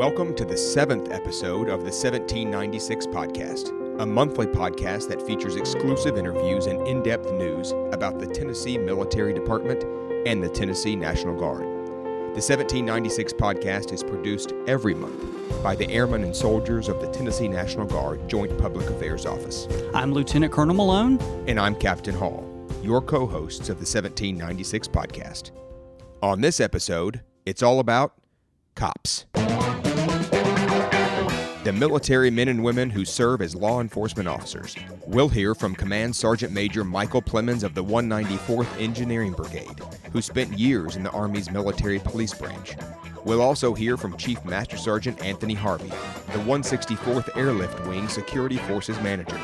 Welcome to the 7th episode of the 1796 podcast, a monthly podcast that features exclusive interviews and in-depth news about the Tennessee Military Department and the Tennessee National Guard. The 1796 podcast is produced every month by the airmen and soldiers of the Tennessee National Guard Joint Public Affairs Office. I'm Lieutenant Colonel Malone. And I'm Captain Hall, your co-hosts of the 1796 podcast. On this episode, it's all about cops. The military men and women who serve as law enforcement officers. We'll hear from Command Sergeant Major Michael Plemons of the 194th Engineering Brigade, who spent years in the Army's military police branch. We'll also hear from Chief Master Sergeant Anthony Harvey, the 164th Airlift Wing Security Forces Manager.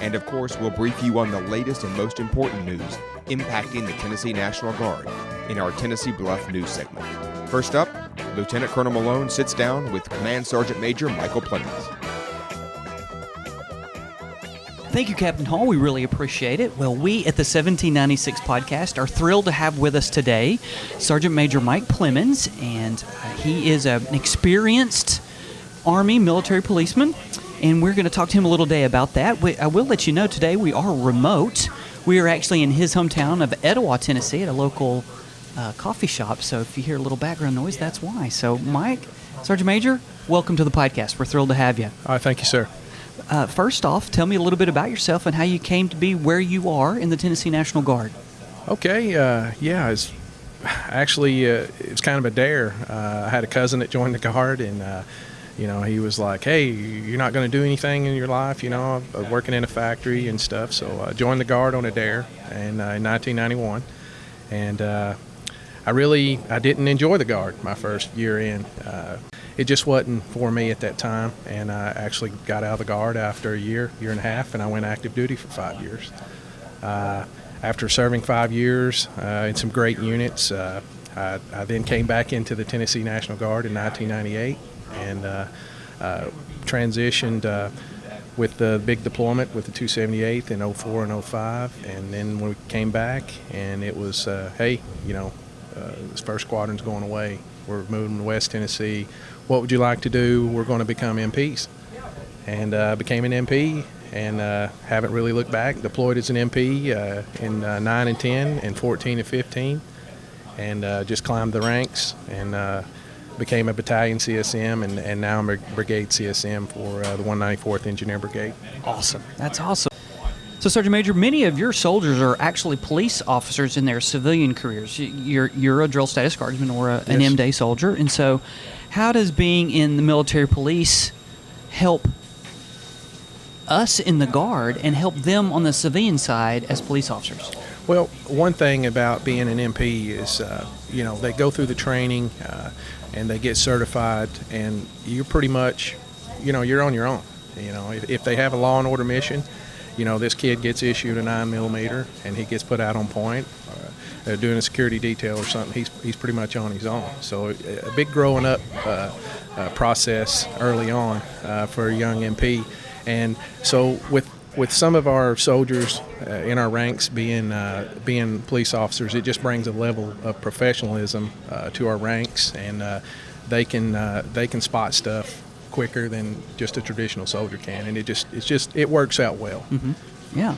And of course, we'll brief you on the latest and most important news impacting the Tennessee National Guard in our Tennessee Bluff News segment. First up, Lieutenant Colonel Malone sits down with Command Sergeant Major Michael Plemons. Thank you, Captain Hall. We really appreciate it. Well, we at the 1796 podcast are thrilled to have with us today Sergeant Major Mike Plemons, and he is an experienced Army military policeman, and we're going to talk to him a little today about that. I will let you know today we are remote. We are actually in his hometown of Etowah, Tennessee, at a local coffee shop, so if you hear a little background noise, that's why. So, Mike, Sergeant Major, welcome to the podcast. We're thrilled to have you. Thank you, sir. First off, tell me a little bit about yourself and how you came to be where you are in the Tennessee National Guard. Okay, it's actually it's kind of a dare. I had a cousin that joined the Guard, and he was like, "Hey, you're not going to do anything in your life, working in a factory and stuff." So I joined the Guard on a dare in 1991, and I didn't enjoy the Guard my first year in. It just wasn't for me at that time, and I actually got out of the Guard after a year and a half, and I went active duty for 5 years. After serving 5 years in some great units, I then came back into the Tennessee National Guard in 1998 and transitioned with the big deployment with the 278th in 04 and 05, and then we came back, and it was, this first squadron's going away. We're moving to West Tennessee. What would you like to do? We're going to become MPs. And became an MP and haven't really looked back. Deployed as an MP in 9 and 10 and 14 and 15, and just climbed the ranks and became a battalion CSM, and now I'm a brigade CSM for the 194th Engineer Brigade. Awesome. That's awesome. So, Sergeant Major, many of your soldiers are actually police officers in their civilian careers. You're a drill status guardsman or an M-Day soldier. And so how does being in the military police help us in the Guard and help them on the civilian side as police officers? Well, one thing about being an MP is, they go through the training and they get certified, and you're pretty much, you're on your own. If they have a law and order mission, this kid gets issued a 9mm and he gets put out on point, doing a security detail or something. He's pretty much on his own. So a big growing up process early on for a young MP. And so with some of our soldiers in our ranks being police officers, it just brings a level of professionalism to our ranks, and they can spot stuff quicker than just a traditional soldier can, and it works out well. Mm-hmm. Yeah.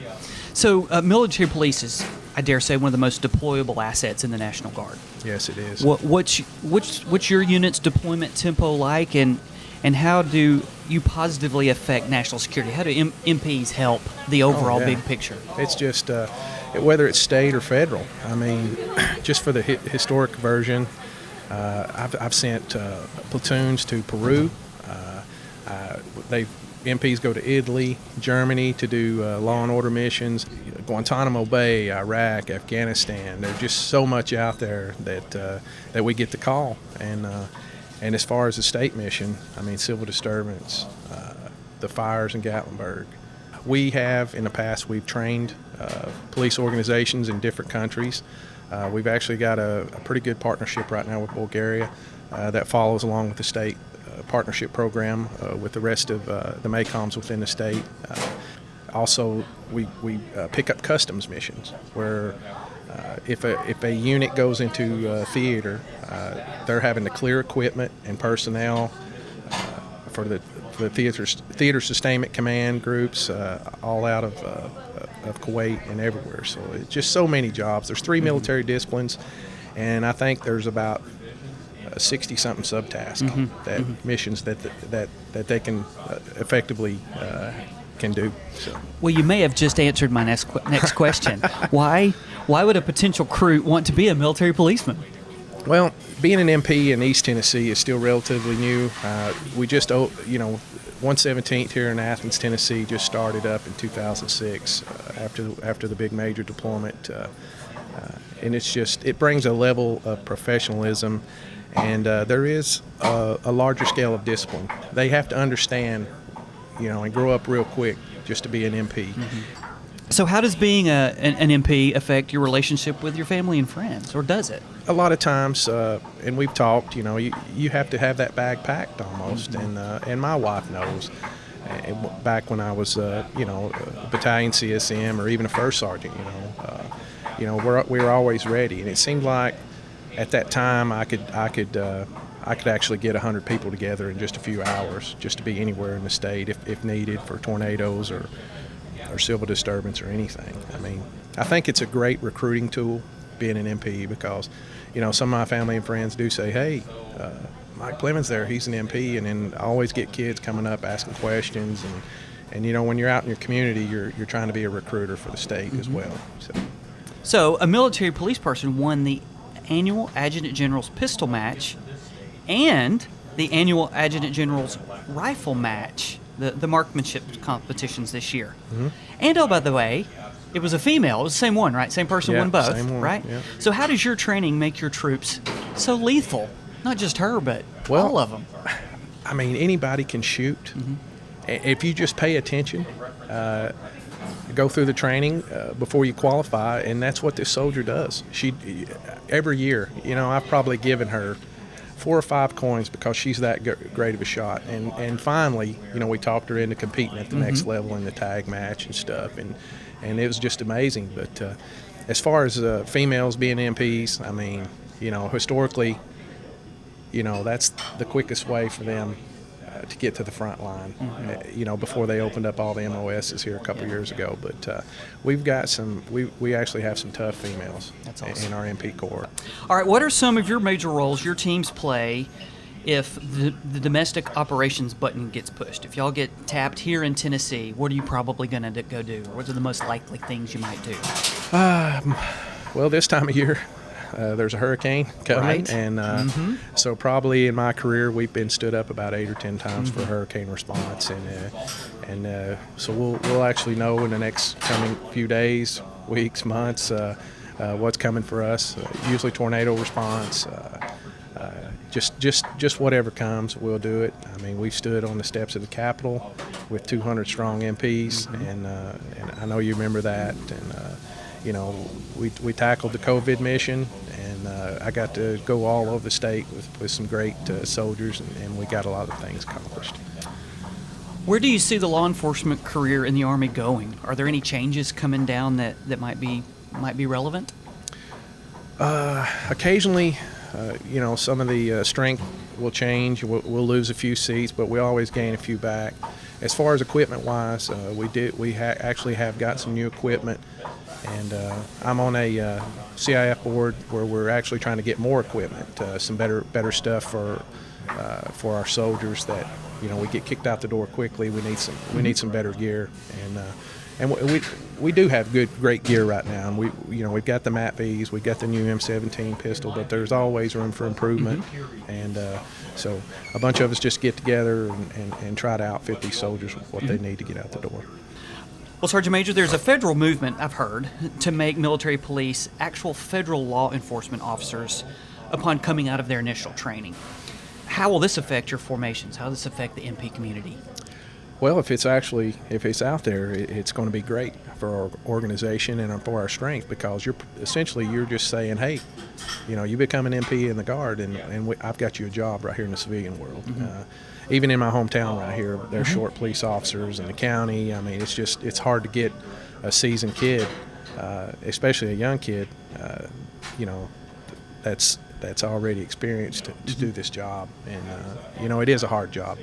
So military police is, I dare say, one of the most deployable assets in the National Guard. Yes, it is. What's your unit's deployment tempo like, and how do you positively affect national security? How do MPs help the overall big picture? It's just whether it's state or federal. I mean, just for the historic version, I've sent platoons to Peru. MPs go to Italy, Germany to do law and order missions, Guantanamo Bay, Iraq, Afghanistan. There's just so much out there that we get to call. And as far as the state mission, I mean, civil disturbance, the fires in Gatlinburg. We have, in the past, we've trained police organizations in different countries. We've actually got a pretty good partnership right now with Bulgaria that follows along with the state partnership program with the rest of the MACOMs within the state. Also, we pick up customs missions where if a unit goes into theater, they're having to clear equipment and personnel for the theater sustainment command groups, all out of Kuwait and everywhere. So it's just so many jobs. There's 3 military disciplines, and I think there's about 60-something subtasks missions that they can effectively can do. So. Well, you may have just answered my next question. Why would a potential recruit want to be a military policeman? Well, being an MP in East Tennessee is still relatively new. We just, 117th here in Athens, Tennessee, just started up in 2006 after the big major deployment, and it brings a level of professionalism, and there is a larger scale of discipline. They have to understand, and grow up real quick just to be an MP. So how does being an MP affect your relationship with your family and friends, or does it? A lot of times, and we've talked, you have to have that bag packed almost, and my wife knows. Back when I was, a battalion CSM or even a first sergeant, we were always ready, and it seemed like at that time I could actually get 100 people together in just a few hours, just to be anywhere in the state if needed for tornadoes or civil disturbance or anything. I mean, I think it's a great recruiting tool, being an MP, because, some of my family and friends do say, hey, Mike Plemons there, he's an MP, and then I always get kids coming up asking questions, and when you're out in your community, you're trying to be a recruiter for the state as well. So a military police person won the annual Adjutant General's pistol match and the annual Adjutant General's rifle match, the marksmanship competitions this year. And by the way, it was a female. It was the same one, right? Same person won both, same one, right? Yeah. So how does your training make your troops so lethal? Not just her, but all of them. I mean, anybody can shoot. If you just pay attention, go through the training before you qualify, and that's what this soldier does. Every year, I've probably given her 4 or 5 coins because she's that great of a shot. And finally, we talked her into competing at the next level in the tag match and stuff, and it was just amazing. But as far as females being MPs, I mean, historically, that's the quickest way for them to get to the front line, before they opened up all the MOSs here a couple years ago. But we've got we actually have some tough females in our MP Corps. All right, what are some of your major roles your teams play if the domestic operations button gets pushed? If y'all get tapped here in Tennessee, what are you probably going to go do? What are the most likely things you might do? Well, this time of year, there's a hurricane coming, right. And so probably in my career we've been stood up about 8 or 10 times for hurricane response, and so we'll actually know in the next coming few days, weeks, months, what's coming for us. Usually tornado response, just whatever comes, we'll do it. I mean, we've stood on the steps of the Capitol with 200 strong MPs, and I know you remember that, and we tackled the COVID mission, and I got to go all over the state with some great soldiers, and we got a lot of things accomplished. Where do you see the law enforcement career in the Army going? Are there any changes coming down that might be relevant? Occasionally, some of the strength will change. We'll lose a few seats, but we always gain a few back. As far as equipment-wise, we actually have got some new equipment, and I'm on a CIF board where we're actually trying to get more equipment, some better stuff for our soldiers that we get kicked out the door quickly. We need some better gear, and we do have great gear right now. And we've got the MAP-Vs, we've got the new M17 pistol, but there's always room for improvement. And so a bunch of us just get together and try to outfit these soldiers with what they need to get out the door. Well, Sergeant Major, there's a federal movement, I've heard, to make military police actual federal law enforcement officers upon coming out of their initial training. How will this affect your formations? How will this affect the MP community? Well, if it's out there, it's going to be great for our organization and for our strength, because you're just saying, hey, you become an MP in the Guard, and I've got you a job right here in the civilian world. Even in my hometown right here, there's short police officers in the county. I mean, it's hard to get a seasoned kid, especially a young kid, that's that's already experienced to do this job. And it is a hard job.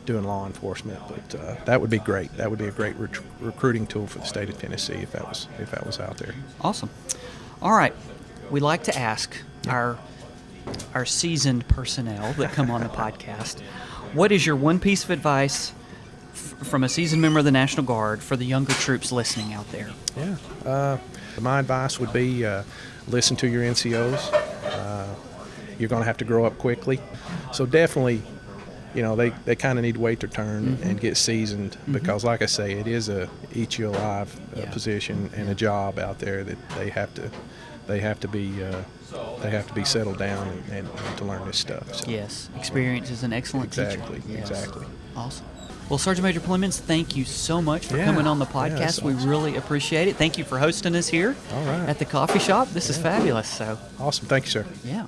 Doing law enforcement, but that would be great. That would be a great recruiting tool for the state of Tennessee if that was out there. Awesome. All right, we like to ask our seasoned personnel that come on the podcast, what is your one piece of advice from a seasoned member of the National Guard for the younger troops listening out there? Yeah, my advice would be listen to your NCOs. You're going to have to grow up quickly, so definitely. They kind of need to wait their turn and get seasoned because, like I say, it is a eat you alive position and a job out there that they have to be settled down and to learn this stuff. So. Yes, experience is an excellent teacher. Exactly. Awesome. Well, Sergeant Major Plemons, thank you so much for coming on the podcast. We really appreciate it. Thank you for hosting us here at the coffee shop. This is fabulous. So awesome. Thank you, sir. Yeah.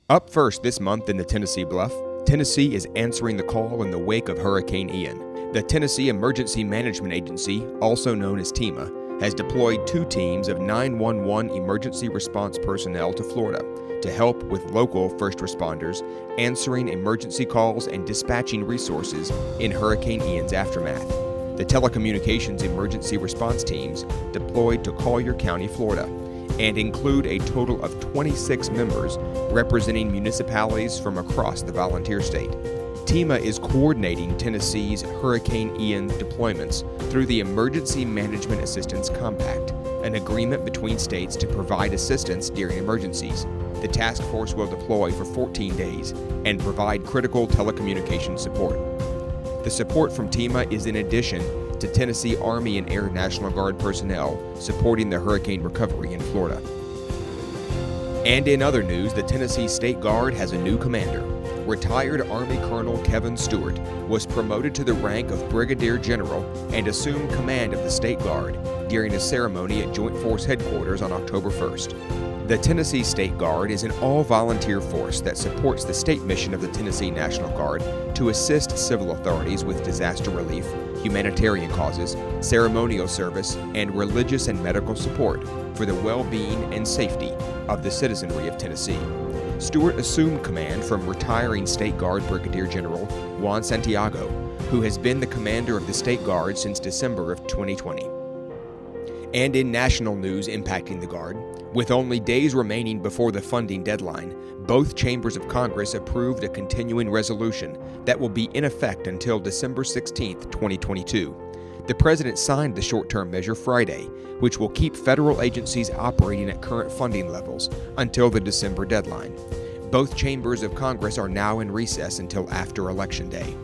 Up first this month in the Tennessee Bluff, Tennessee is answering the call in the wake of Hurricane Ian. The Tennessee Emergency Management Agency, also known as TEMA, has deployed 2 teams of 911 emergency response personnel to Florida to help with local first responders answering emergency calls and dispatching resources in Hurricane Ian's aftermath. The telecommunications emergency response teams deployed to Collier County, Florida, and include a total of 26 members representing municipalities from across the volunteer state. TEMA is coordinating Tennessee's Hurricane Ian deployments through the Emergency Management Assistance Compact, an agreement between states to provide assistance during emergencies. The task force will deploy for 14 days and provide critical telecommunications support. The support from TEMA is in addition to Tennessee Army and Air National Guard personnel supporting the hurricane recovery in Florida. And in other news, the Tennessee State Guard has a new commander. Retired Army Colonel Kevin Stewart was promoted to the rank of Brigadier General and assumed command of the State Guard during a ceremony at Joint Force Headquarters on October 1st. The Tennessee State Guard is an all-volunteer force that supports the state mission of the Tennessee National Guard to assist civil authorities with disaster relief, humanitarian causes, ceremonial service, and religious and medical support for the well-being and safety of the citizenry of Tennessee. Stewart assumed command from retiring State Guard Brigadier General Juan Santiago, who has been the commander of the State Guard since December of 2020. And in national news impacting the Guard, with only days remaining before the funding deadline, both chambers of Congress approved a continuing resolution that will be in effect until December 16, 2022. The President signed the short-term measure Friday, which will keep federal agencies operating at current funding levels until the December deadline. Both chambers of Congress are now in recess until after Election Day.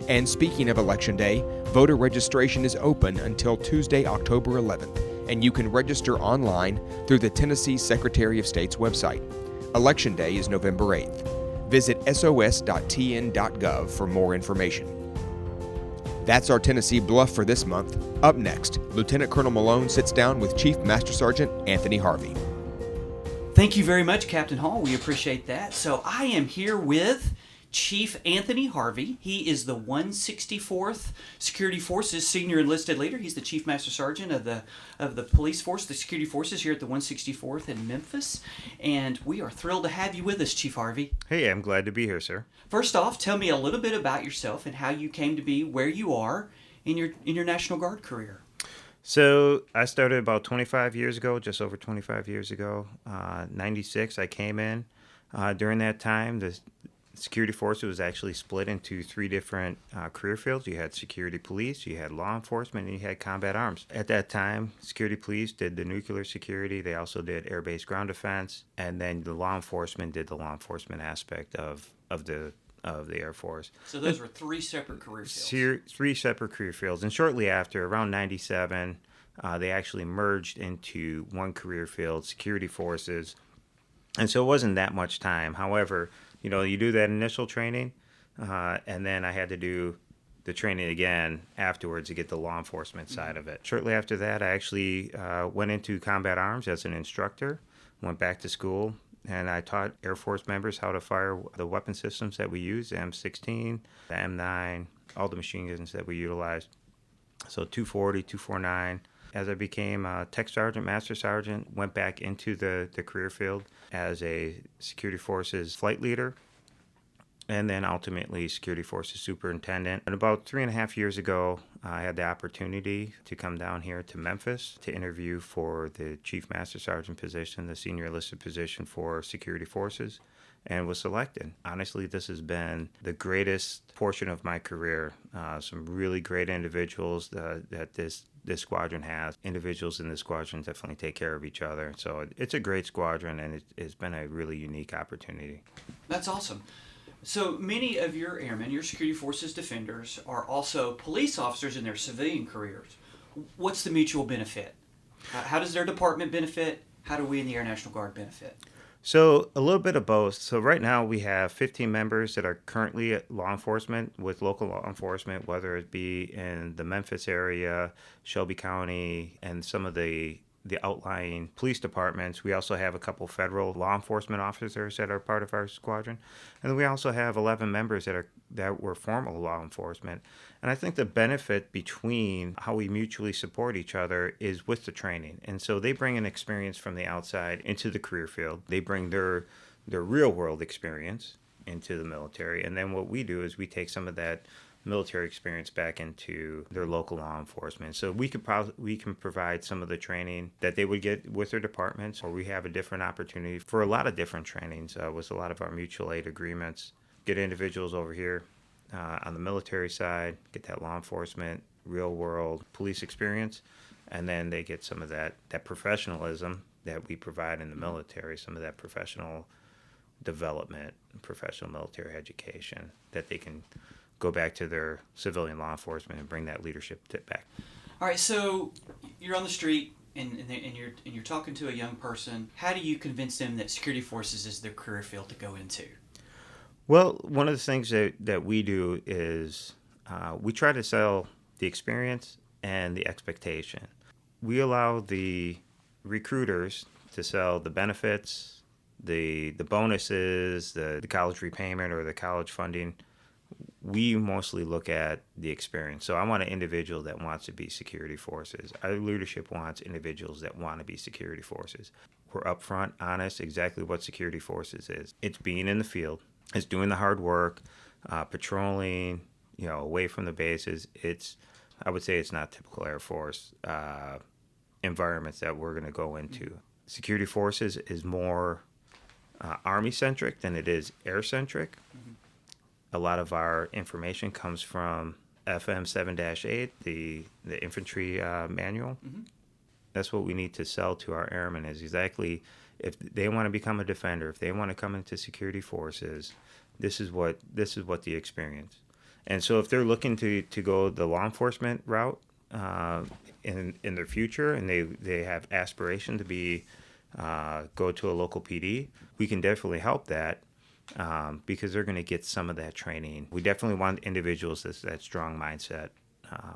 And speaking of Election Day, voter registration is open until Tuesday, October 11th, and you can register online through the Tennessee Secretary of State's website. Election Day is November 8th. Visit sos.tn.gov for more information. That's our Tennessee Bluff for this month. Up next, Lieutenant Colonel Malone sits down with Chief Master Sergeant Anthony Harvey. Thank you very much, Captain Hall. We appreciate that. So I am here with Chief Anthony Harvey. He is the 164th Security Forces Senior Enlisted Leader. He's the Chief Master Sergeant of the police force, the security forces here at the 164th in Memphis. And we are thrilled to have you with us, Chief Harvey. Hey, I'm glad to be here, sir. First off, tell me a little bit about yourself and how you came to be where you are in your National Guard career. So I started about 25 years ago, just over 25 years ago. 96, I came in. During that time, the security force was actually split into 3 different career fields. You had security police, you had law enforcement, and you had combat arms. At that time, security police did the nuclear security. They also did air-based ground defense, and then the law enforcement did the law enforcement aspect of the Air Force. So those were 3 separate career fields. 3 separate career fields. And shortly after, around 97, they actually merged into one career field, security forces. And so it wasn't that much time. However, you do that initial training, and then I had to do the training again afterwards to get the law enforcement side of it. Shortly after that, I actually went into combat arms as an instructor, went back to school, and I taught Air Force members how to fire the weapon systems that we use, the M16, the M9, all the machine guns that we utilized. So 240, 249. as I became a tech sergeant, master sergeant, went back into the career field as a security forces flight leader, and then ultimately security forces superintendent. And about 3.5 years ago, I had the opportunity to come down here to Memphis to interview for the chief master sergeant position, the senior enlisted position for security forces, and was selected. Honestly, this has been the greatest portion of my career. Some really great individuals that this squadron has. Individuals in this squadron definitely take care of each other. So it's a great squadron, and it's been a really unique opportunity. That's awesome. So many of your airmen, your security forces defenders, are also police officers in their civilian careers. What's the mutual benefit? How does their department benefit? How do we in the Air National Guard benefit? So a little bit of both. So right now we have 15 members that are currently at law enforcement with local law enforcement, whether it be in the Memphis area, Shelby County, and some of the outlying police departments. We also have a couple federal law enforcement officers that are part of our squadron. And then we also have 11 members that were formal law enforcement. And I think the benefit between how we mutually support each other is with the training. And so they bring an experience from the outside into the career field. They bring their real world experience into the military. And then what we do is we take some of that military experience back into their local law enforcement. So we can provide some of the training that they would get with their departments, or we have a different opportunity for a lot of different trainings with a lot of our mutual aid agreements. Get individuals over here on the military side, get that law enforcement, real world police experience, and then they get some of that professionalism that we provide in the military, some of that professional development, professional military education that they can go back to their civilian law enforcement and bring that leadership back. All right, so you're on the street and you're talking to a young person. How do you convince them that security forces is their career field to go into? Well, one of the things that we do is we try to sell the experience and the expectation. We allow the recruiters to sell the benefits, the bonuses, the college repayment or the college funding. We mostly look at the experience. So I want an individual that wants to be security forces. Our leadership wants individuals that want to be security forces. We're upfront, honest, exactly what security forces is. It's being in the field. It's doing the hard work, patrolling, away from the bases. I would say it's not typical Air Force environments that we're going to go into. Security forces is more Army-centric than it is air-centric. Mm-hmm. A lot of our information comes from FM 7-8, the infantry manual. Mm-hmm. That's what we need to sell to our airmen is exactly if they want to become a defender, if they want to come into security forces, this is what the experience. And so if they're looking to go the law enforcement route in their future and they have aspiration to be go to a local PD, we can definitely help that. Because they're going to get some of that training. We definitely want individuals that strong mindset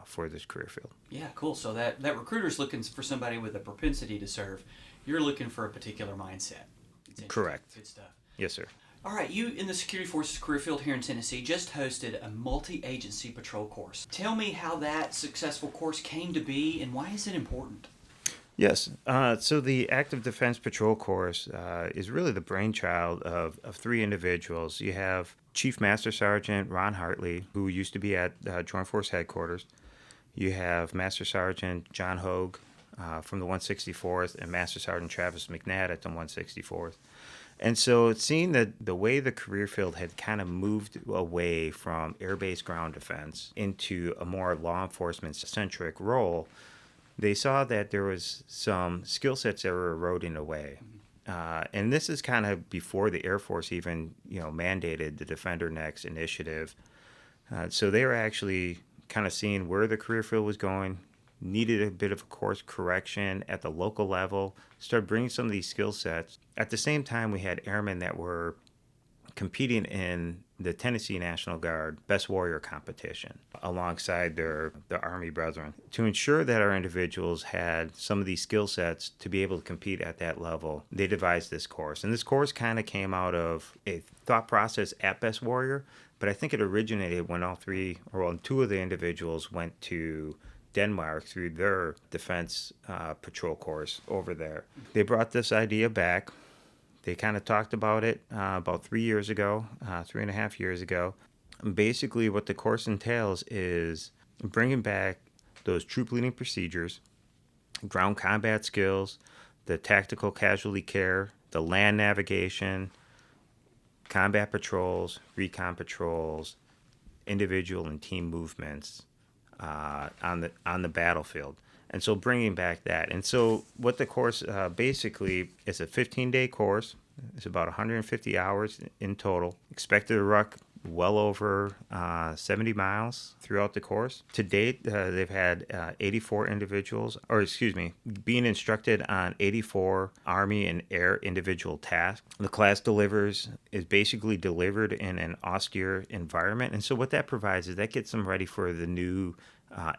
for this career field. Yeah, cool. So that recruiter's looking for somebody with a propensity to serve. You're looking for a particular mindset. Correct. Good stuff. Yes, sir. All right, you in the Security Forces career field here in Tennessee just hosted a multi-agency patrol course. Tell me how that successful course came to be and why is it important? Yes. So the Active Defense Patrol course is really the brainchild of three individuals. You have Chief Master Sergeant Ron Hartley, who used to be at Joint Force Headquarters. You have Master Sergeant John Hogue from the 164th and Master Sergeant Travis McNatt at the 164th. And so seeing that the way the career field had kind of moved away from air-based ground defense into a more law enforcement-centric role, they saw that there was some skill sets that were eroding away. And this is kind of before the Air Force even, mandated the Defender Next initiative. So they were actually kind of seeing where the career field was going, needed a bit of a course correction at the local level, started bringing some of these skill sets. At the same time, we had airmen that were competing in the Tennessee National Guard Best Warrior competition alongside their Army brethren. To ensure that our individuals had some of these skill sets to be able to compete at that level, they devised this course. And this course kind of came out of a thought process at Best Warrior, but I think it originated when two of the individuals went to Denmark through their defense patrol course over there. They brought this idea back. They kind of talked about it about 3 years ago, 3.5 years ago. And basically, what the course entails is bringing back those troop leading procedures, ground combat skills, the tactical casualty care, the land navigation, combat patrols, recon patrols, individual and team movements on the battlefield. And so bringing back that. And so what the course basically is a 15-day course. It's about 150 hours in total. Expected to ruck well over 70 miles throughout the course. To date, they've had 84 individuals, being instructed on 84 Army and Air individual tasks. The class is basically delivered in an austere environment. And so what that provides is that gets them ready for the new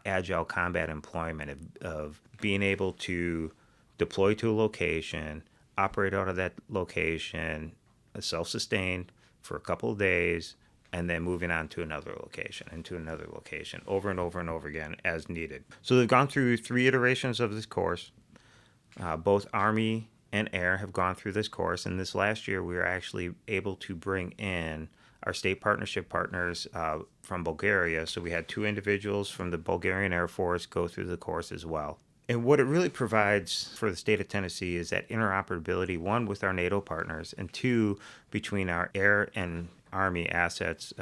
agile combat employment of being able to deploy to a location, operate out of that location, self-sustained for a couple of days, and then moving on to another location and to another location over and over and over again as needed. So they've gone through 3 iterations of this course. Both Army and Air have gone through this course, and this last year we were actually able to bring in our state partnership partners from Bulgaria. So we had 2 individuals from the Bulgarian Air Force go through the course as well. And what it really provides for the state of Tennessee is that interoperability, 1, with our NATO partners, and 2, between our Air and Army assets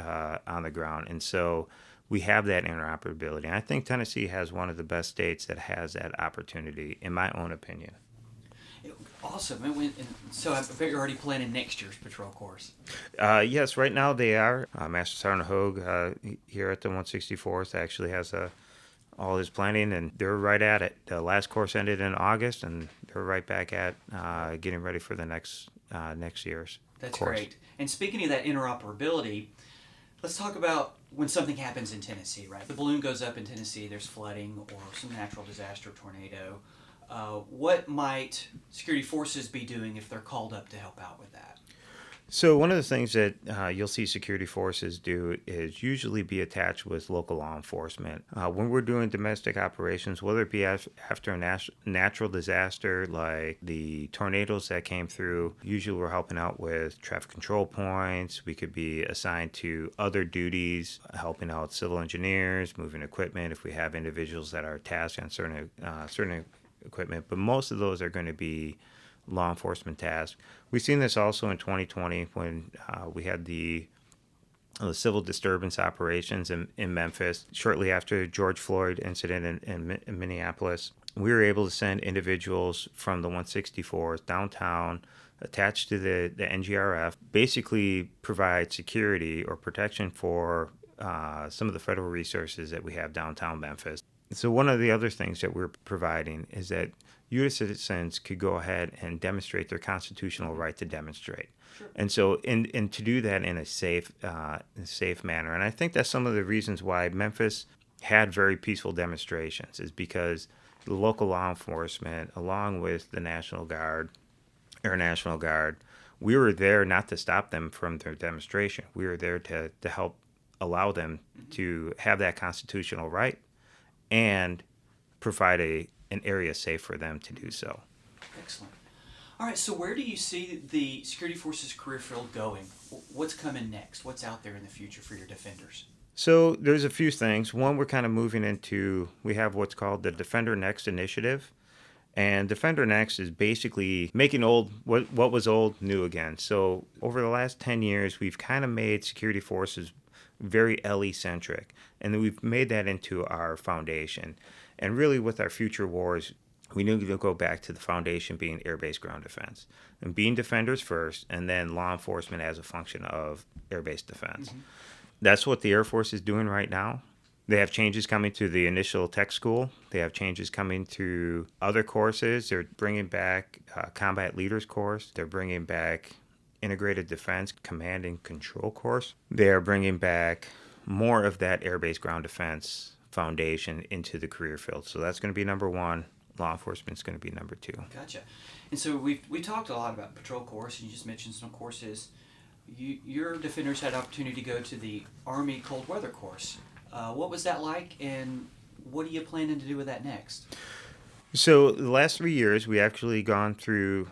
on the ground. And so we have that interoperability. And I think Tennessee has one of the best states that has that opportunity, in my own opinion. Awesome. And so I bet you're already planning next year's patrol course. Yes, right now they are. Master Sergeant Hogue here at the 164th actually has all his planning, and they're right at it. The last course ended in August, and they're right back at getting ready for the next year's That's course. great. And speaking of that interoperability, let's talk about when something happens in Tennessee, right? The balloon goes up in Tennessee, there's flooding or some natural disaster, tornado. What might security forces be doing if they're called up to help out with that? So one of the things that you'll see security forces do is usually be attached with local law enforcement. When we're doing domestic operations, whether it be after a natural disaster like the tornadoes that came through, usually we're helping out with traffic control points. We could be assigned to other duties, helping out civil engineers, moving equipment if we have individuals that are tasked on certain equipment. But most of those are going to be law enforcement tasks. We've seen this also in 2020 when we had the civil disturbance operations in Memphis. Shortly after George Floyd incident in Minneapolis, we were able to send individuals from the 164th downtown attached to the NGRF, basically provide security or protection for some of the federal resources that we have downtown Memphis. So one of the other things that we're providing is that U.S. citizens could go ahead and demonstrate their constitutional right to demonstrate. Sure. And so and to do that in a safe manner. And I think that's some of the reasons why Memphis had very peaceful demonstrations, is because the local law enforcement, along with the National Guard, Air National Guard, we were there not to stop them from their demonstration. We were there to help allow them to have that constitutional right and provide an area safe for them to do so. Excellent. All right, so where do you see the security forces career field going? What's coming next? What's out there in the future for your defenders? So there's a few things. One, we're kind of moving into, we have what's called the Defender Next initiative. And Defender Next is basically making what was old new again. So over the last 10 years, we've kind of made security forces very LE-centric. And then we've made that into our foundation. And really with our future wars, we need to go back to the foundation being air-based ground defense. And being defenders first, and then law enforcement as a function of air-based defense. Mm-hmm. That's what the Air Force is doing right now. They have changes coming to the initial tech school. They have changes coming to other courses. They're bringing back combat leaders course. They're bringing back integrated defense command and control course. They are bringing back more of that air-based ground defense foundation into the career field. So that's going to be number one. Law enforcement is going to be number two. Gotcha. And so we talked a lot about patrol course, and you just mentioned some courses. Your defenders had opportunity to go to the Army cold weather course. What was that like, and what are you planning to do with that next? So the last 3 years, we actually gone through,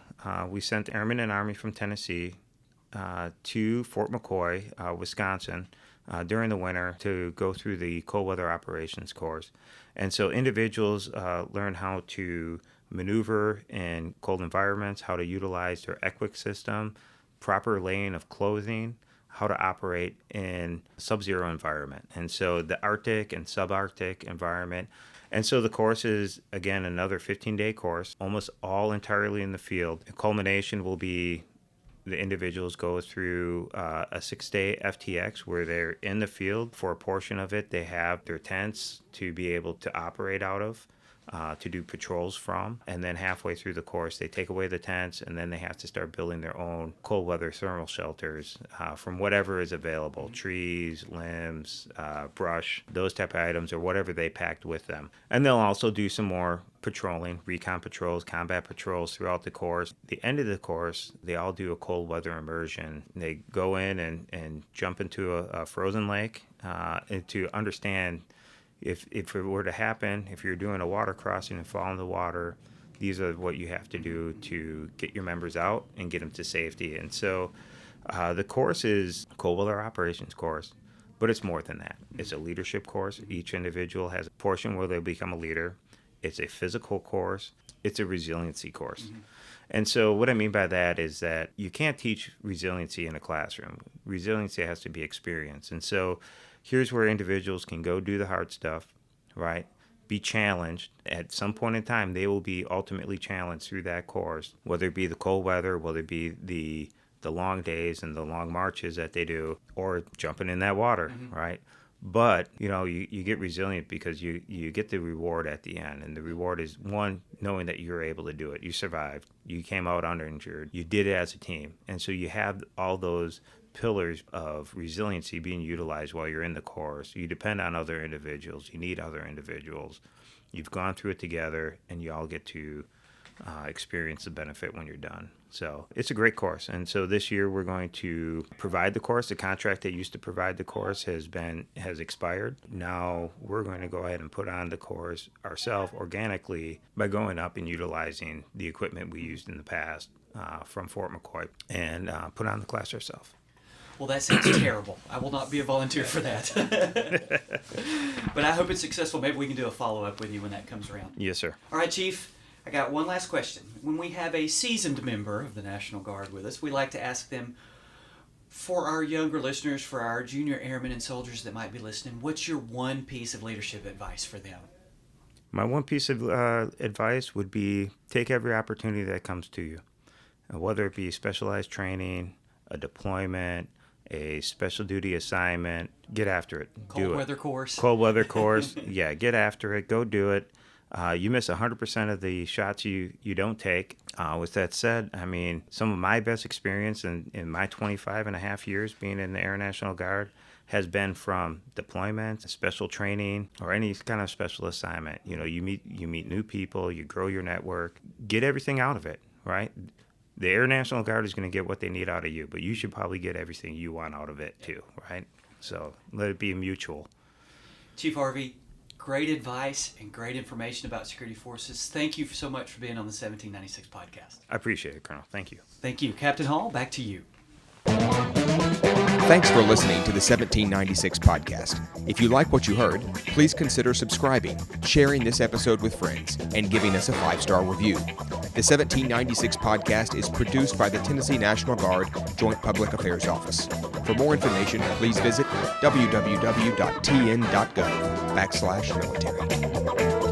we sent Airmen and Army from Tennessee to Fort McCoy, Wisconsin, during the winter to go through the cold weather operations course. And so individuals learn how to maneuver in cold environments, how to utilize their EQUIC system, proper laying of clothing, how to operate in sub-zero environment. And so the Arctic and subarctic environment. And so the course is, again, another 15-day course, almost all entirely in the field. The culmination will be the individuals go through a 6-day FTX where they're in the field. For a portion of it, they have their tents to be able to operate out of, to do patrols from. And then halfway through the course, they take away the tents, and then they have to start building their own cold weather thermal shelters from whatever is available, trees, limbs, brush, those type of items, or whatever they packed with them. And they'll also do some more patrolling, recon patrols, combat patrols throughout the course. At the end of the course, they all do a cold weather immersion. They go in and jump into a frozen lake and to understand if it were to happen, if you're doing a water crossing and fall in the water, these are what you have to do to get your members out and get them to safety. And so the course is a cold weather operations course, but it's more than that. It's a leadership course. Each individual has a portion where they become a leader. It's a physical course. It's a resiliency course. Mm-hmm. And so what I mean by that is that you can't teach resiliency in a classroom. Resiliency has to be experienced. And so here's where individuals can go do the hard stuff, right? Be challenged. At some point in time, they will be ultimately challenged through that course, whether it be the cold weather, whether it be the long days and the long marches that they do, or jumping in that water, mm-hmm. right? But, you get resilient because you get the reward at the end. And the reward is, one, knowing that you're able to do it. You survived. You came out uninjured. You did it as a team. And so you have all those pillars of resiliency being utilized while you're in the course. You depend on other individuals. You need other individuals. You've gone through it together, and you all get to experience the benefit when you're done. So it's a great course. And so this year we're going to provide the course. The contract that used to provide the course has expired. Now we're going to go ahead and put on the course ourselves organically by going up and utilizing the equipment we used in the past from Fort McCoy and put on the class ourselves. Well, that sounds terrible. I will not be a volunteer for that. But I hope it's successful. Maybe we can do a follow-up with you when that comes around. Yes, sir. All right, Chief. I got one last question. When we have a seasoned member of the National Guard with us, we like to ask them, for our younger listeners, for our junior airmen and soldiers that might be listening, what's your one piece of leadership advice for them? My one piece of advice would be take every opportunity that comes to you, whether it be specialized training, a deployment, a special duty assignment. Get after it. Cold weather course. Cold weather course. Yeah, get after it. Go do it. You miss 100% of the shots you don't take. With that said, I mean, some of my best experience in my 25 and a half years being in the Air National Guard has been from deployment, special training, or any kind of special assignment. You meet new people, you grow your network, get everything out of it, right? The Air National Guard is going to get what they need out of you, but you should probably get everything you want out of it too, right? So let it be mutual. Chief Harvey, great advice and great information about security forces. Thank you so much for being on the 1796 podcast. I appreciate it, Colonel. Thank you. Thank you. Captain Hall, back to you. Thanks for listening to the 1796 podcast. If you like what you heard, please consider subscribing, sharing this episode with friends, and giving us a 5-star review. The 1796 podcast is produced by the Tennessee National Guard Joint Public Affairs Office. For more information, please visit www.tn.gov/military.